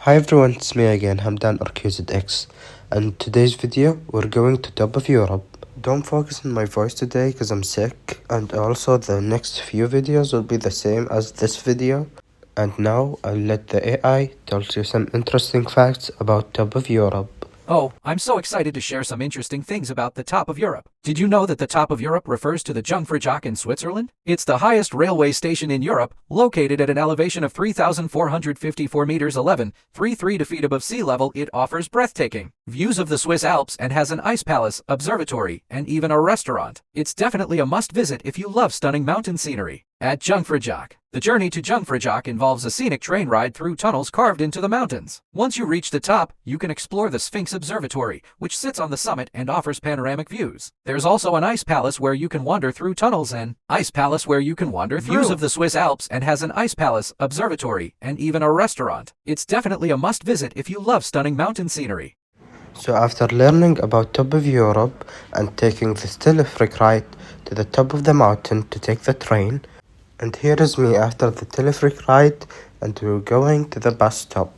Hi everyone, it's me again, Hamdan or QZX, and today's video we're going to top of Europe. Don't focus on my voice today because I'm sick, and also the next few videos will be the same as this video. And now I'll let the AI tell you some interesting facts about top of Europe. Oh, I'm so excited to share some interesting things about the top of Europe. Did you know that the top of Europe refers to the Jungfraujoch in Switzerland? It's the highest railway station in Europe, located at an elevation of 3,454 meters 11.33 feet above sea level. It offers breathtaking views of the Swiss Alps and has an ice palace, observatory, and even a restaurant. It's definitely a must-visit if you love stunning mountain scenery. At Jungfraujoch, the journey to Jungfraujoch involves a scenic train ride through tunnels carved into the mountains. Once you reach the top, you can explore the Sphinx Observatory, which sits on the summit and offers panoramic views. There's also an ice palace where you can wander through tunnels and views of the Swiss Alps and has an ice palace, observatory, and even a restaurant. It's definitely a must-visit if you love stunning mountain scenery. So after learning about top of Europe and taking the telepheric ride to the top of the mountain to take the train, and here is me after the telepheric ride, and we're going to the bus stop.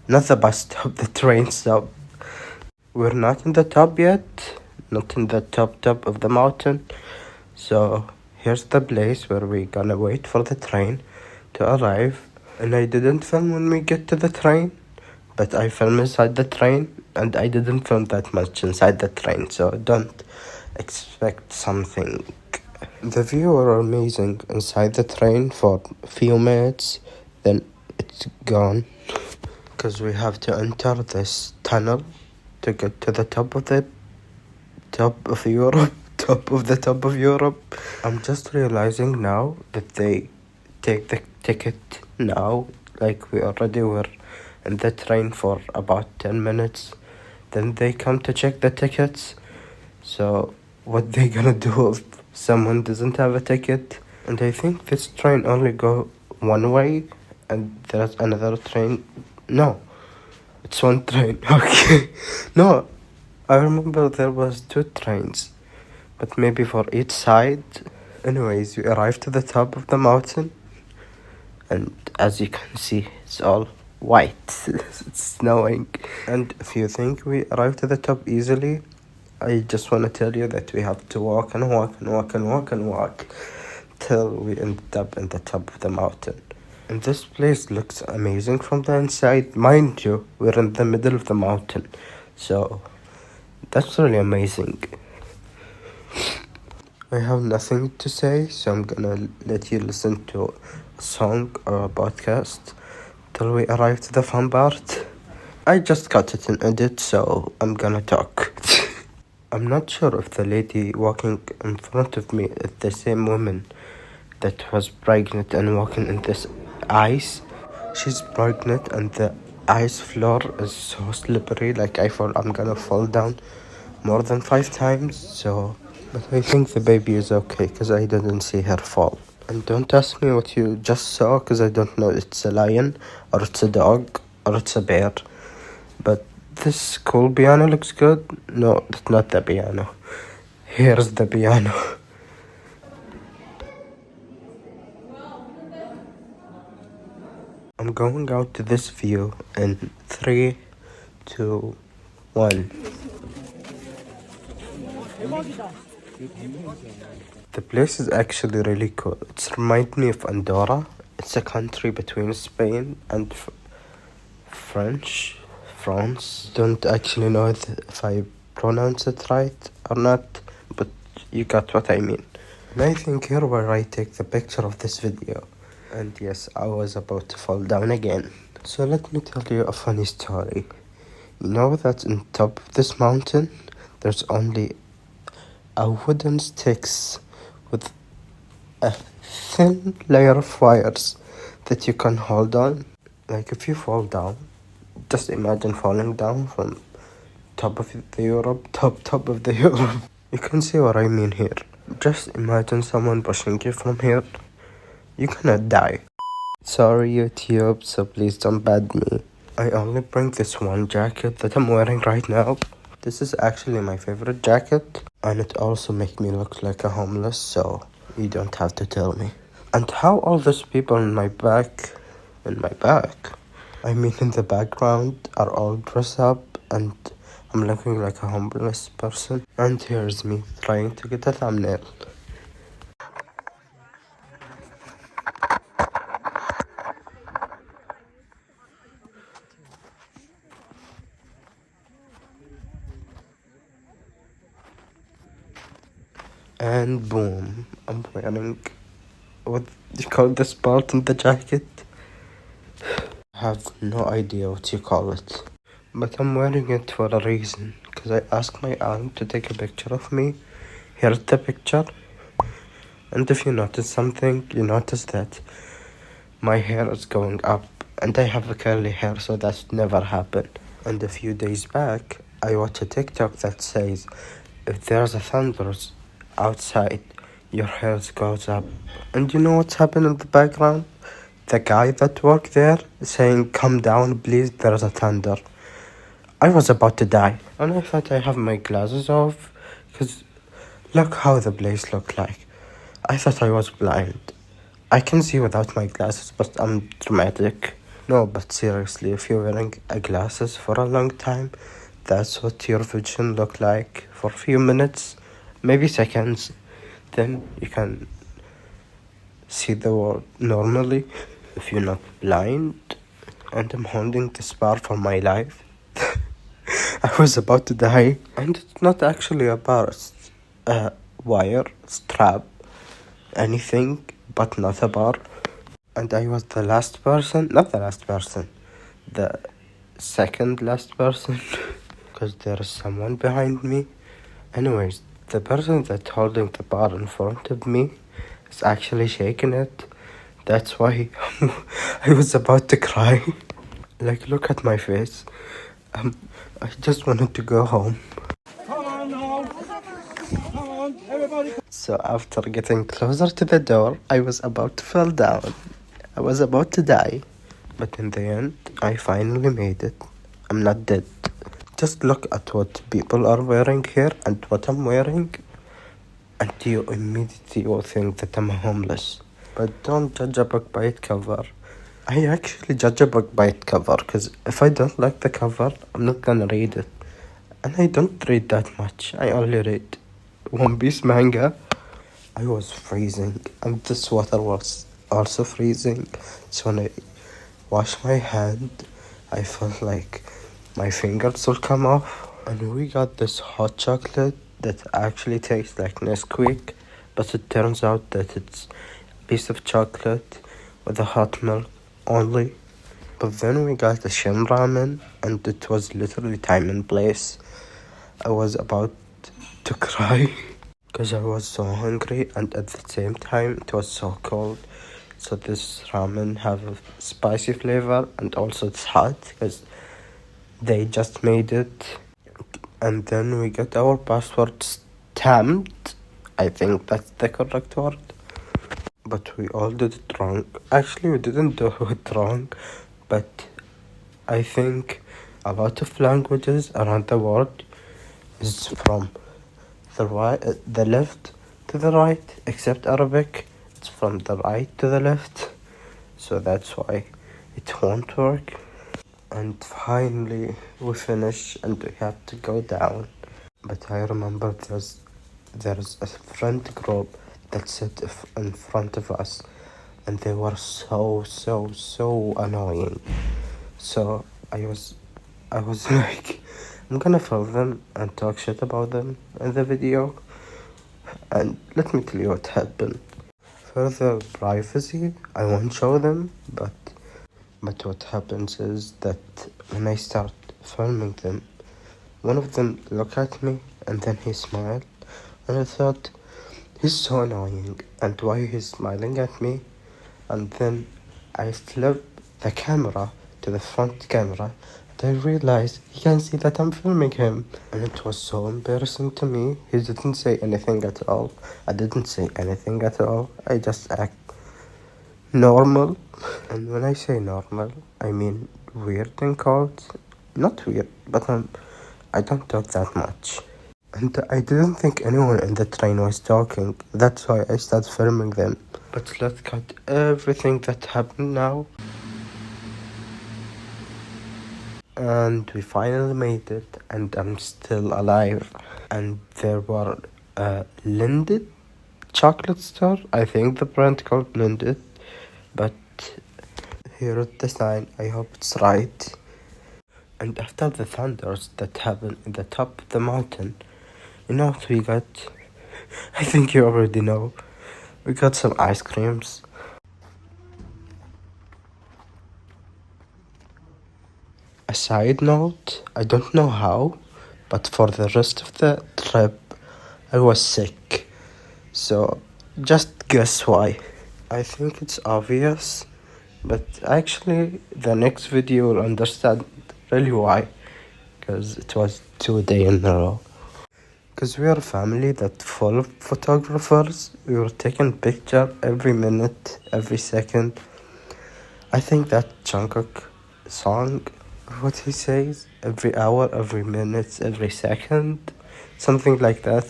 Not the bus stop, the train stop. We're not in the top yet, not in the top of the mountain. So here's the place where we're gonna wait for the train to arrive. And I didn't film when we get to the train, but I filmed inside the train, and I didn't film that much inside the train, so don't expect something. The view are amazing inside the train for a few minutes, then it's gone. Because we have to enter this tunnel to get to the top of Europe. Top of Europe. I'm just realizing now that they take the ticket now, like we already were in the train for about 10 minutes. Then they come to check the tickets. So what they gonna do if someone doesn't have a ticket? And I think this train only go one way, and there's another train. No, it's one train. Okay. No, I remember there was two trains, but maybe for each side. Anyways, we arrived to the top of the mountain, and as you can see, it's all white. It's snowing. And if you think we arrived to the top easily, I just want to tell you that we have to walk and walk and walk and walk and walk till we end up in the top of the mountain. And this place looks amazing from the inside. Mind you, we're in the middle of the mountain, so that's really amazing. I have nothing to say, so I'm gonna let you listen to a song or a podcast till we arrive to the fun part. I just cut it and edit, so I'm gonna talk. I'm not sure if the lady walking in front of me is the same woman that was pregnant and walking in this ice. She's pregnant and the ice floor is so slippery, like I'm gonna fall down more than 5 times. So, but I think the baby is okay because I didn't see her fall. And don't ask me what you just saw because I don't know. It's a lion or it's a dog or it's a bear. But this cool piano looks good. No, that's not the piano. Here's the piano. I'm going out to this view in 3, 2, 1. The place is actually really cool. It reminds me of Andorra. It's a country between Spain and France. Don't actually know if I pronounce it right or not, but you got what I mean. And I think here where I take the picture of this video. And yes, I was about to fall down again. So let me tell you a funny story. You know that on top of this mountain, there's only a wooden sticks with a thin layer of wires that you can hold on. Like if you fall down, just imagine falling down from top of the Europe. You can see what I mean here. Just imagine someone pushing you from here. You cannot die. Sorry YouTube, so please don't bad me. I only bring this one jacket that I'm wearing right now. This is actually my favorite jacket, and it also makes me look like a homeless, so you don't have to tell me. And how all these people in my back, I mean, in the background are all dressed up and I'm looking like a homeless person. And here's me trying to get a thumbnail. And boom, I'm wearing what you call this part in the jacket. I have no idea what you call it. But I'm wearing it for a reason, because I asked my aunt to take a picture of me. Here's the picture. And if you notice something, you notice that my hair is going up and I have a curly hair, so that's never happened. And a few days back, I watched a TikTok that says, if there's a thunder outside, your hair goes up. And you know what's happened in the background? The guy that worked there saying, "Come down, please, there's a thunder." I was about to die, and I thought I have my glasses off, because look how the place looked like. I thought I was blind. I can see without my glasses, but I'm dramatic. No, but seriously, if you're wearing glasses for a long time, that's what your vision look like for a few minutes, maybe seconds. Then you can see the world normally. If you're not blind, and I'm holding this bar for my life, I was about to die. And it's not actually a bar, it's a wire, strap, anything but not a bar. And I was the last person, not the last person, the second last person, because there is someone behind me. Anyways, the person that's holding the bar in front of me is actually shaking it. That's why I was about to cry. Like, look at my face. I just wanted to go home. Come on now. Come on, everybody. So after getting closer to the door, I was about to fall down. I was about to die. But in the end, I finally made it. I'm not dead. Just look at what people are wearing here and what I'm wearing, and you immediately will think that I'm homeless. But don't judge a book by its cover. I actually judge a book by its cover, because if I don't like the cover, I'm not gonna read it. And I don't read that much. I only read One Piece manga. I was freezing, and this water was also freezing. So when I washed my hand, I felt like my fingers will come off. And we got this hot chocolate that actually tastes like Nesquik, but it turns out that it's a piece of chocolate with a hot milk only. But then we got the Shin ramen, and it was literally time and place. I was about to cry because I was so hungry, and at the same time it was so cold. So this ramen have a spicy flavor, and also it's hot because they just made it. And then we got our password stamped. I think that's the correct word. But we all did it wrong. Actually, we didn't do it wrong, but I think a lot of languages around the world is from the left to the right, except Arabic. It's from the right to the left, so that's why it won't work. And finally we finish and we have to go down. But I remember there's a friend group that sat in front of us, and they were so annoying. So I was like, I'm gonna film them and talk shit about them in the video. And let me tell you what happened. For their privacy, I won't show them, but what happens is that when I start filming them, one of them looked at me and then he smiled, and I thought, he's so annoying, and why he's smiling at me? And then I flip the camera to the front camera, and I realized he can see that I'm filming him. And it was so embarrassing to me. He didn't say anything at all. I didn't say anything at all. I just act normal. And when I say normal, I mean weird in quotes. Not weird, but I don't talk that much. And I didn't think anyone in the train was talking. That's why I started filming them. But let's cut everything that happened now. And we finally made it, and I'm still alive. And there were Lindt chocolate store. I think the brand called Lindt, but here at the sign, I hope it's right. And after the thunders that happened in the top of the mountain, you know what we got? I think you already know. We got some ice creams. A side note, I don't know how, but for the rest of the trip, I was sick. So, just guess why. I think it's obvious, but actually, the next video will understand really why. Because it was 2 days in a row. Because we are a family that full of photographers. We were taking picture every minute, every second. I think that Jungkook song, what he says, every hour, every minute, every second, something like that.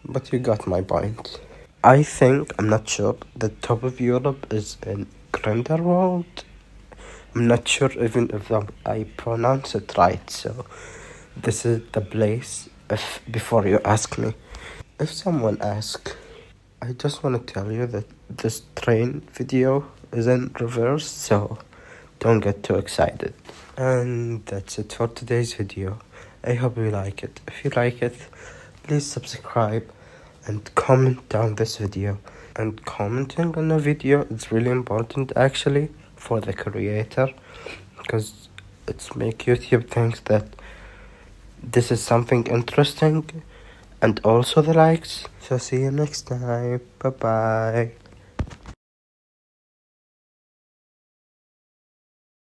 But you got my point. I think, I'm not sure, the top of Europe is in Grindelwald. I'm not sure even if I pronounce it right, so this is the place before you ask me. If someone asks, I just want to tell you that this train video is in reverse, so don't get too excited. And that's it for today's video. I hope you like it. If you like it, please subscribe and comment down this video. And commenting on a video is really important actually for the creator, because it's make YouTube think that this is something interesting, and also the likes. So see you next time. Bye bye.